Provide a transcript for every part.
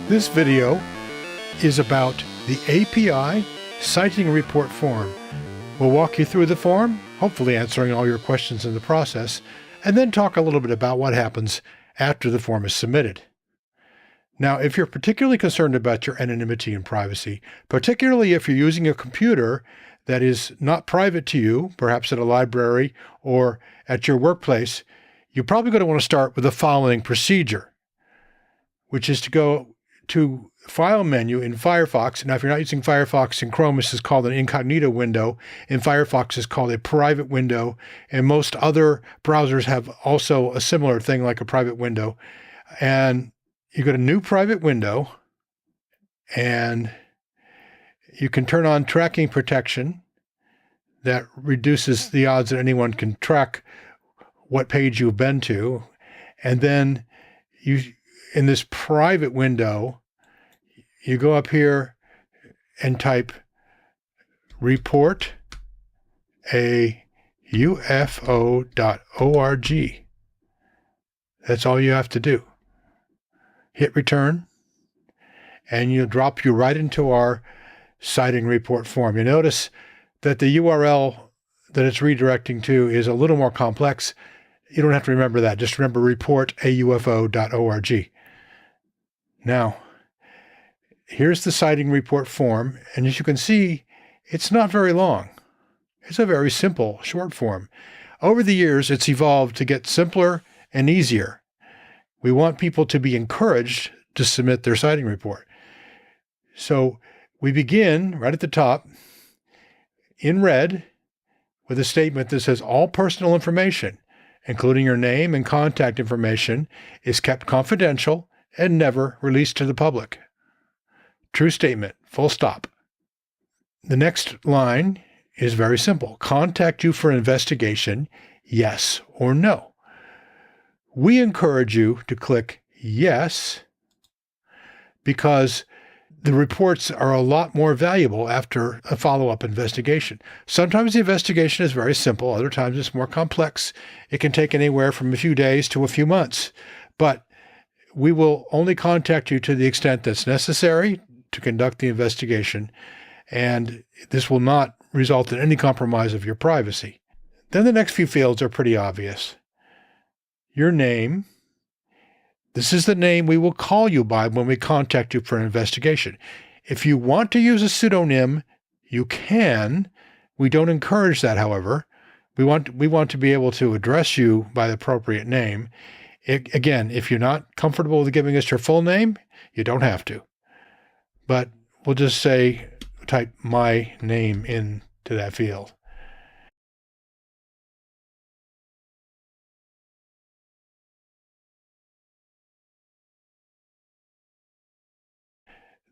This video is about the API Citing Report form. We'll walk you through the form, hopefully answering all your questions in the process, and then talk a little bit about what happens after the form is submitted. Now, if you're particularly concerned about your anonymity and privacy, particularly if you're using a computer that is not private to you, perhaps at a library or at your workplace, you're probably going to want to start with the following procedure, which is to go to File menu in Firefox. Now, if you're not using Firefox in Chrome, this is called an incognito window. In Firefox, it's called a private window. And most other browsers have also a similar thing like a private window. And you go to New Private Window, and you can turn on tracking protection. That reduces the odds that anyone can track what page you've been to. And then in this private window, you go up here and type report a UFO.org. That's all you have to do. Hit return, and you'll drop you right into our citing report form. You notice that the URL that it's redirecting to is a little more complex. You don't have to remember that. Just remember report a UFO.org. Now, here's the citing report form, and as you can see, it's not very long. It's a very simple, short form. Over the years, it's evolved to get simpler and easier. We want people to be encouraged to submit their citing report. So we begin right at the top in red with a statement that says all personal information, including your name and contact information, is kept confidential and never released to the public. True statement, full stop. The next line is very simple. Contact you for investigation, yes or no. We encourage you to click yes because the reports are a lot more valuable after a follow-up investigation. Sometimes the investigation is very simple. Other times it's more complex. It can take anywhere from a few days to a few months. But we will only contact you to the extent that's necessary to conduct the investigation, and this will not result in any compromise of your privacy. Then the next few fields are pretty obvious. Your name. This is the name we will call you by when we contact you for an investigation. If you want to use a pseudonym, you can. We don't encourage that, however. We want to be able to address you by the appropriate name. Again, if you're not comfortable with giving us your full name, you don't have to. But we'll just say, type my name into that field.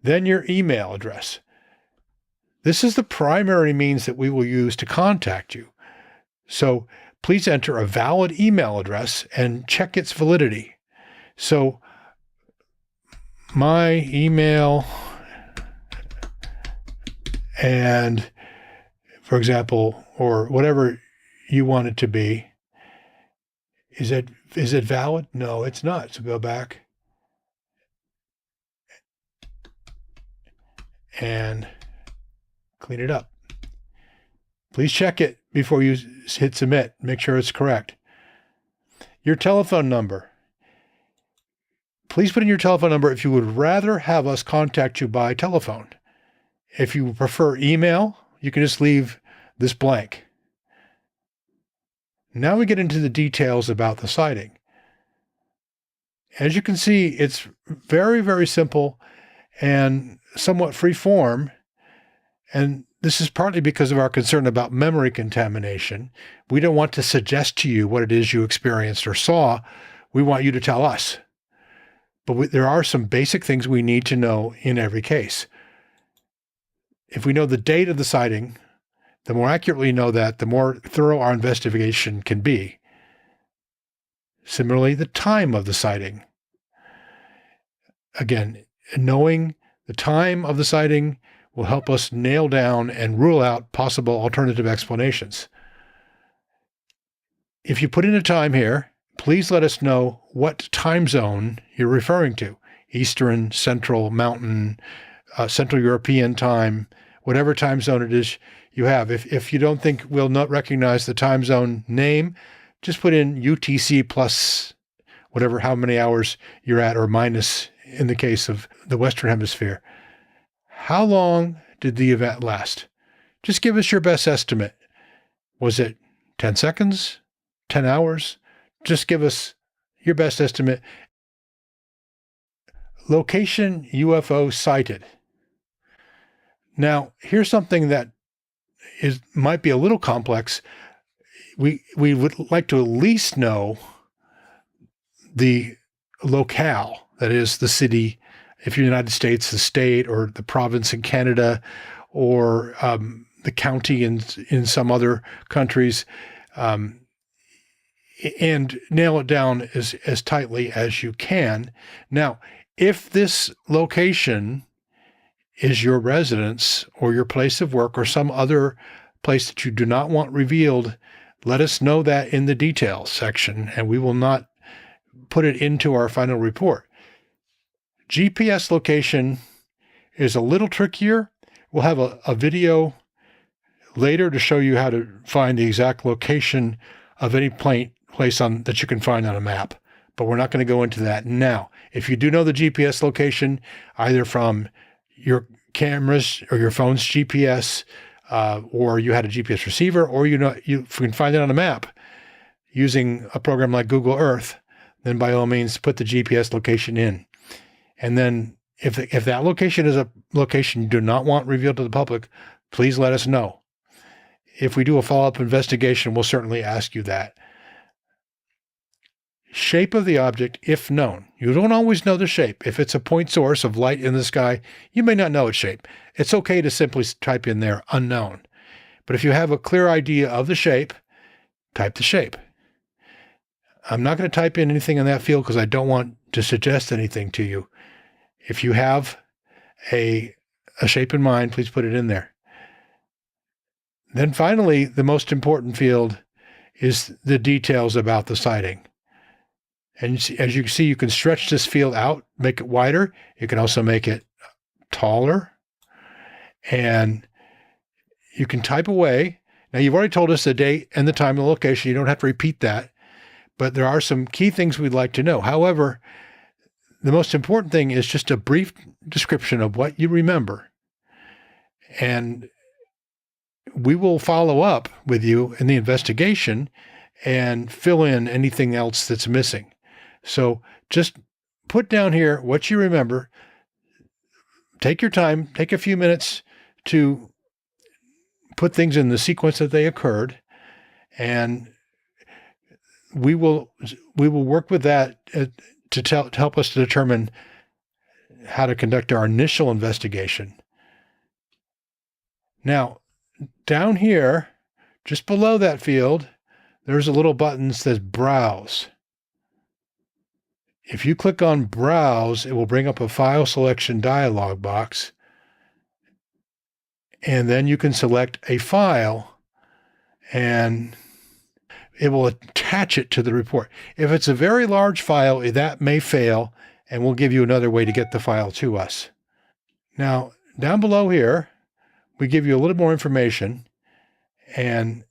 Then your email address. This is the primary means that we will use to contact you. So please enter a valid email address and check its validity. So my email, and for example, or whatever you want it to be, is it valid? No, it's not. So go back and clean it up. Please check it before you hit submit. Make sure it's correct. Your telephone number. Please put in your telephone number if you would rather have us contact you by telephone. If you prefer email, you can just leave this blank. Now we get into the details about the citing. As you can see, it's very, very simple and somewhat free form. And this is partly because of our concern about memory contamination. We don't want to suggest to you what it is you experienced or saw. We want you to tell us. But there are some basic things we need to know in every case. If we know the date of the citing, the more accurately we know that, the more thorough our investigation can be. Similarly, the time of the citing. Again, knowing the time of the citing will help us nail down and rule out possible alternative explanations. If you put in a time here, please let us know what time zone you're referring to. Eastern, Central, Mountain, Central European time, whatever time zone it is you have. If you don't think we'll not recognize the time zone name, just put in UTC plus whatever, how many hours you're at, or minus in the case of the Western Hemisphere. How long did the event last? Just give us your best estimate. Was it 10 seconds? 10 hours? Just give us your best estimate. Location UFO sighted. Now, here's something that might be a little complex. We would like to at least know the locale, that is the city, if you're in the United States, the state, or the province in Canada, or the county in some other countries, and nail it down as tightly as you can. Now, if this location is your residence or your place of work or some other place that you do not want revealed, let us know that in the details section, and we will not put it into our final report. GPS location is a little trickier. We'll have a video later to show you how to find the exact location of any place that you can find on a map, but we're not going to go into that now. If you do know the GPS location, either from your cameras or your phone's GPS, or you had a GPS receiver, or you can find it on a map using a program like Google Earth, then by all means put the GPS location in. And then if that location is a location you do not want revealed to the public, please let us know. If we do a follow-up investigation, we'll certainly ask you that. Shape of the object, if known. You don't always know the shape. If it's a point source of light in the sky, you may not know its shape. It's okay to simply type in there unknown. But if you have a clear idea of the shape, type the shape. I'm not going to type in anything in that field because I don't want to suggest anything to you. If you have a shape in mind, please put it in there. Then finally, the most important field is the details about the sighting. And as you can see, you can stretch this field out, make it wider. You can also make it taller. And you can type away. Now, you've already told us the date and the time and the location. You don't have to repeat that. But there are some key things we'd like to know. However, the most important thing is just a brief description of what you remember. And we will follow up with you in the investigation and fill in anything else that's missing. So just put down here what you remember. Take your time, take a few minutes to put things in the sequence that they occurred, and we will work with that to help us to determine how to conduct our initial investigation. Now, down here, just below that field, there's a little button that says Browse. If you click on Browse, it will bring up a file selection dialog box, and then you can select a file, and it will attach it to the report. If it's a very large file, that may fail, and we'll give you another way to get the file to us. Now, down below here, we give you a little more information, and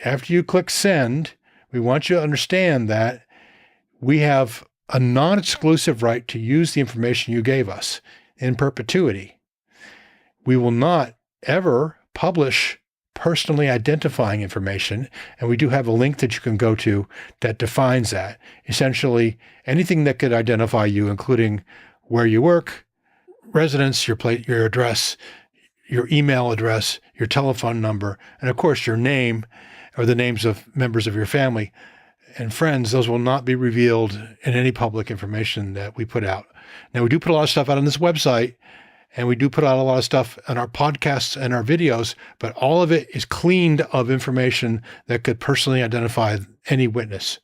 after you click Send, we want you to understand that we have a non-exclusive right to use the information you gave us in perpetuity. We will not ever publish personally identifying information, and we do have a link that you can go to that defines that. Essentially, anything that could identify you, including where you work, residence, your address, your email address, your telephone number, and of course your name or the names of members of your family and friends. Those will not be revealed in any public information that we put out. Now, we do put a lot of stuff out on this website, and we do put out a lot of stuff on our podcasts and our videos, but all of it is cleaned of information that could personally identify any witness.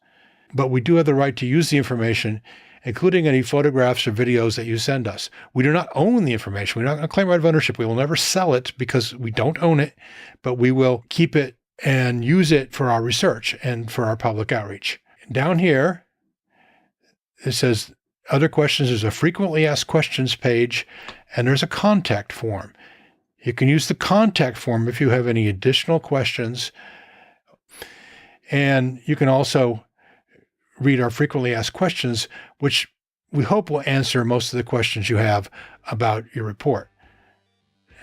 But we do have the right to use the information, including any photographs or videos that you send us. We do not own the information. We're not going to claim right of ownership. We will never sell it because we don't own it, but we will keep it and use it for our research and for our public outreach. Down here, it says other questions, there's a frequently asked questions page, and there's a contact form. You can use the contact form if you have any additional questions. And you can also read our frequently asked questions, which we hope will answer most of the questions you have about your report.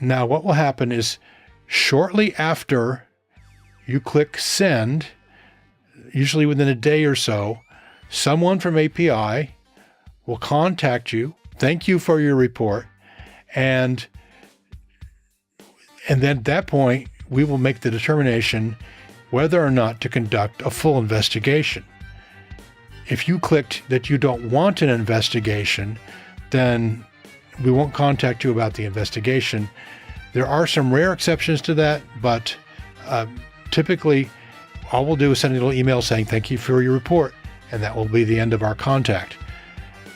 Now, what will happen is shortly after you click send, usually within a day or so, someone from API will contact you, thank you for your report, and then at that point, we will make the determination whether or not to conduct a full investigation. If you clicked that you don't want an investigation, then we won't contact you about the investigation. There are some rare exceptions to that, but typically all we'll do is send a little email saying thank you for your report, and that will be the end of our contact.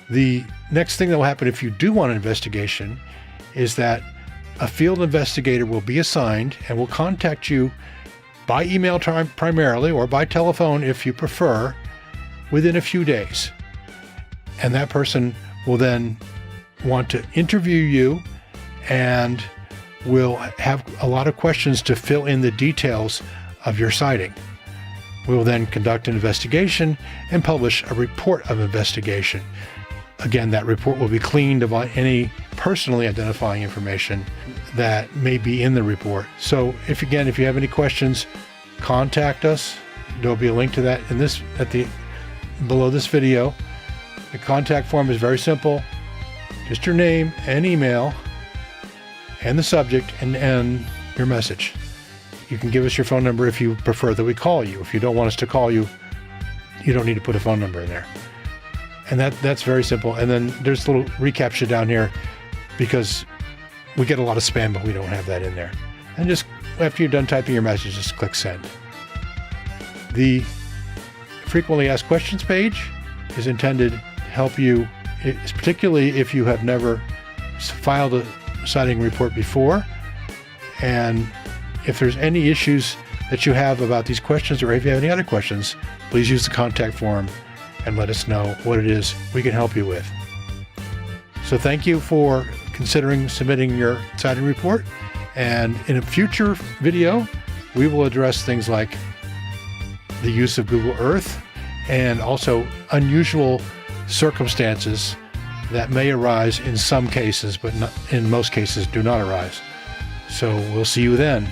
The next thing that will happen if you do want an investigation is that a field investigator will be assigned and will contact you by email primarily, or by telephone if you prefer, within a few days. And that person will then want to interview you and will have a lot of questions to fill in the details of your sighting. We will then conduct an investigation and publish a report of investigation. Again, that report will be cleaned of any personally identifying information that may be in the report. So if you have any questions, contact us. There'll be a link to that below this video. The contact form is very simple. Just your name and email and the subject and your message. You can give us your phone number if you prefer that we call you. If you don't want us to call you, you don't need to put a phone number in there. And that's very simple. And then there's a little recaptcha down here because we get a lot of spam, but we don't have that in there. And just after you're done typing your message, just click send. The frequently asked questions page is intended to help you, particularly if you have never filed a sighting report before. And if there's any issues that you have about these questions, or if you have any other questions, please use the contact form and let us know what it is we can help you with. So thank you for considering submitting your sighting report. And in a future video, we will address things like the use of Google Earth and also unusual circumstances that may arise in some cases, but not, in most cases do not arise. So we'll see you then.